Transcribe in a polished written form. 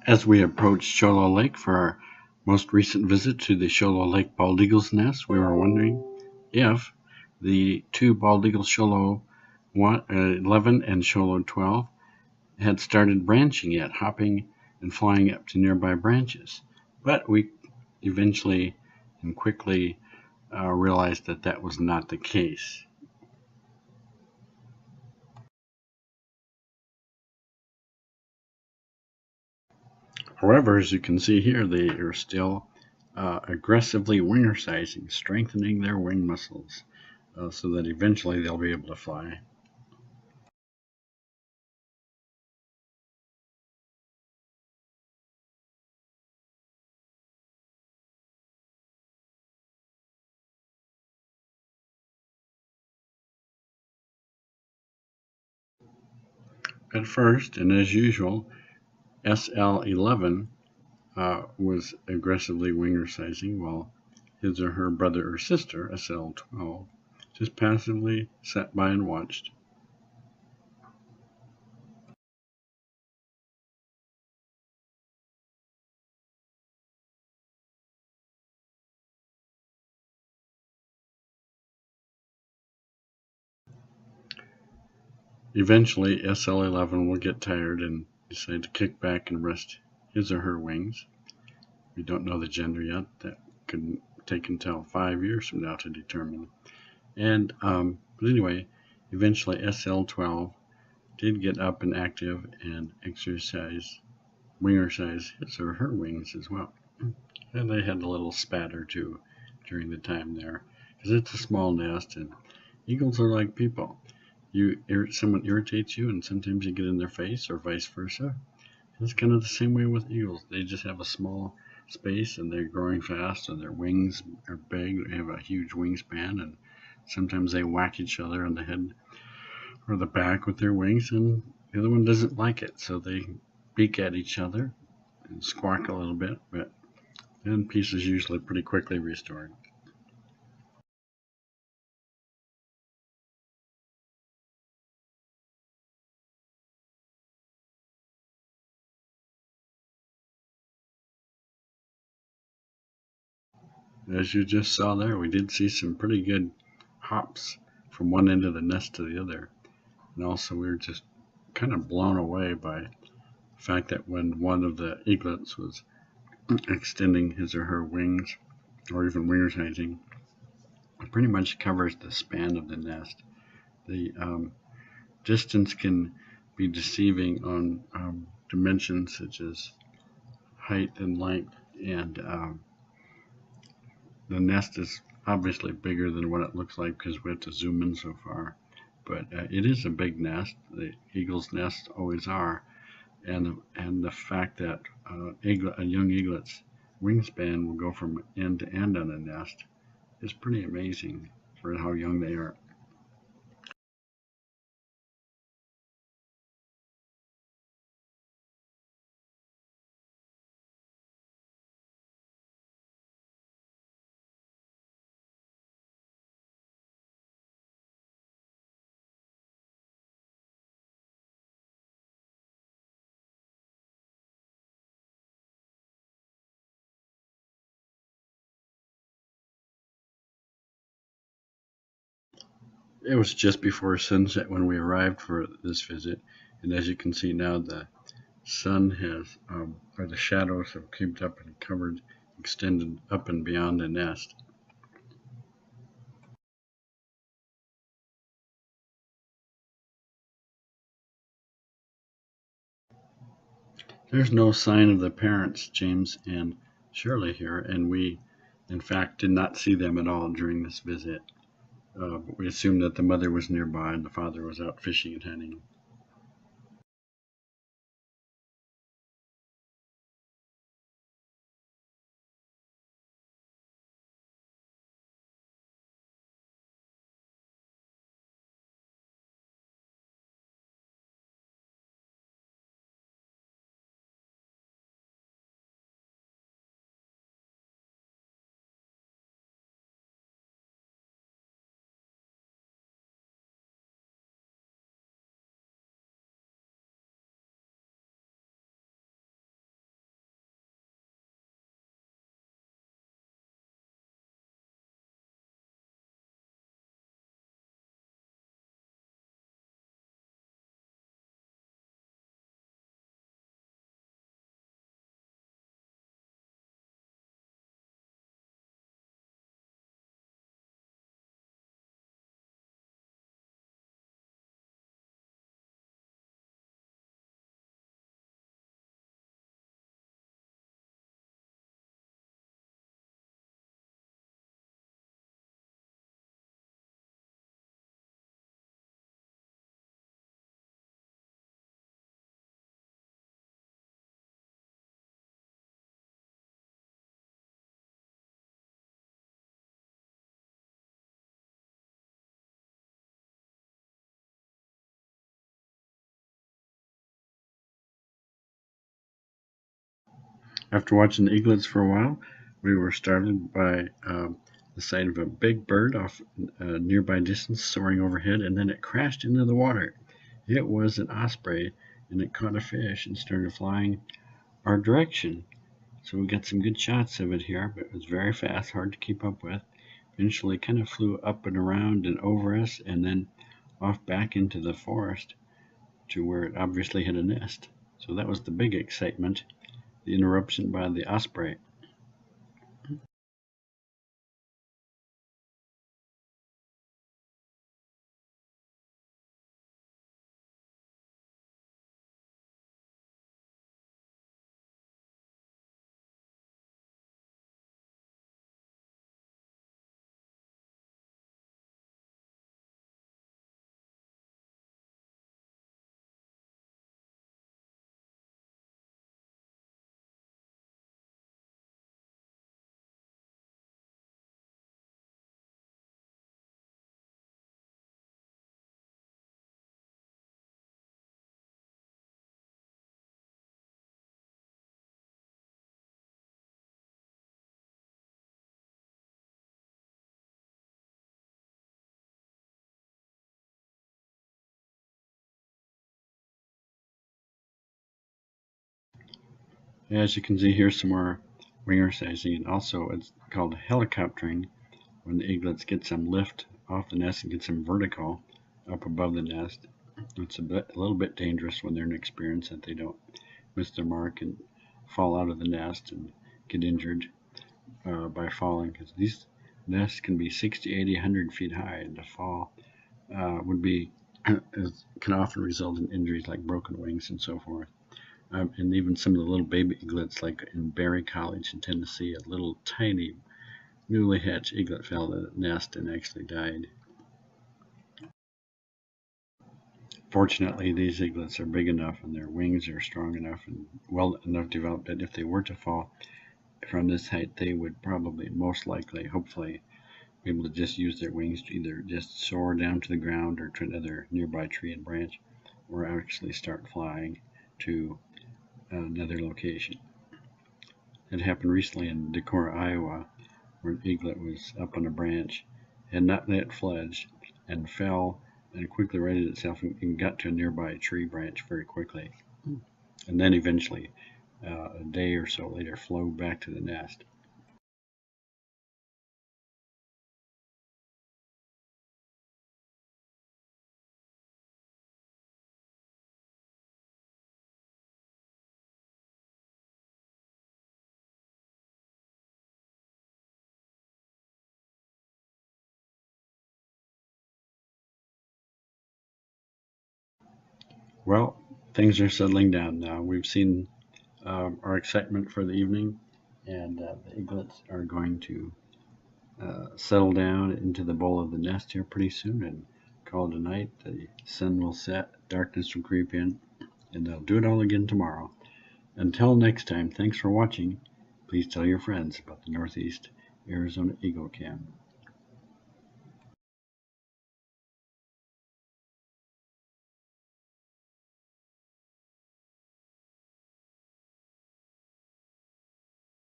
As we approached Show Low Lake for our most recent visit to the Show Low Lake bald eagle's nest, we were wondering if the two bald eagles, Show Low 11 and Show Low 12, had started branching yet, hopping and flying up to nearby branches. But we eventually and quickly realized that that was not the case. However, as you can see here, they are still aggressively wingercizing, strengthening their wing muscles so that eventually they'll be able to fly. At first, and as usual, SL11 was aggressively wingercizing while his or her brother or sister, SL12, just passively sat by and watched. Eventually, SL11 will get tired and decide to kick back and rest his or her wings. We don't know the gender yet. That could take until 5 years from now to determine. But anyway, eventually SL12 did get up and active and wingercise his or her wings as well. And they had a little spat or two during the time there, because it's a small nest, and eagles are like people. Someone irritates you, and sometimes you get in their face, or vice versa. It's kind of the same way with eagles. They just have a small space, and they're growing fast, and their wings are big. They have a huge wingspan, and sometimes they whack each other on the head or the back with their wings, and the other one doesn't like it, so they beak at each other and squawk a little bit, but then peace is usually pretty quickly restored. As you just saw there, we did see some pretty good hops from one end of the nest to the other. And also we were just kind of blown away by the fact that when one of the eaglets was extending his or her wings, or even wingercizing, it pretty much covers the span of the nest. The distance can be deceiving on dimensions such as height and length, and the nest is obviously bigger than what it looks like because we have to zoom in so far. But it is a big nest. The eagle's nests always are, and the fact that a young eaglet's wingspan will go from end to end on a nest is pretty amazing for how young they are. It was just before sunset when we arrived for this visit, and as you can see now, the sun has, or the shadows have creeped up and covered, extended up and beyond the nest. There's no sign of the parents, James and Shirley here, and we, in fact, did not see them at all during this visit. But we assumed that the mother was nearby and the father was out fishing and hunting. After watching the eaglets for a while, we were startled by the sight of a big bird off a nearby distance soaring overhead, and then it crashed into the water. It was an osprey, and it caught a fish and started flying our direction. So we got some good shots of it here, but it was very fast, hard to keep up with. Eventually, it kind of flew up and around and over us, and then off back into the forest to where it obviously had a nest. So that was the big excitement, the interruption by the osprey. As you can see here, some more wingercizing, and also it's called helicoptering when the eaglets get some lift off the nest and get some vertical up above the nest. It's a little bit dangerous when they're inexperienced, that they don't miss their mark and fall out of the nest and get injured by falling, because these nests can be 60, 80, 100 feet high, and to fall would be can often result in injuries like broken wings and so forth. And even some of the little baby eaglets, like in Berry College in Tennessee, a little tiny newly hatched eaglet fell out of the nest and actually died. Fortunately, these eaglets are big enough and their wings are strong enough and well enough developed that if they were to fall from this height, they would probably, most likely, hopefully, be able to just use their wings to either just soar down to the ground or to another nearby tree and branch, or actually start flying to another location. It happened recently in Decorah, Iowa, where an eaglet was up on a branch, had not yet fledged, and fell and quickly righted itself and got to a nearby tree branch very quickly. And then eventually, a day or so later, flew back to the nest. Well, things are settling down now. We've seen our excitement for the evening, and the eaglets are going to settle down into the bowl of the nest here pretty soon and call it a night. The sun will set, darkness will creep in, and they'll do it all again tomorrow. Until next time, thanks for watching. Please tell your friends about the Northeast Arizona Eagle Cam.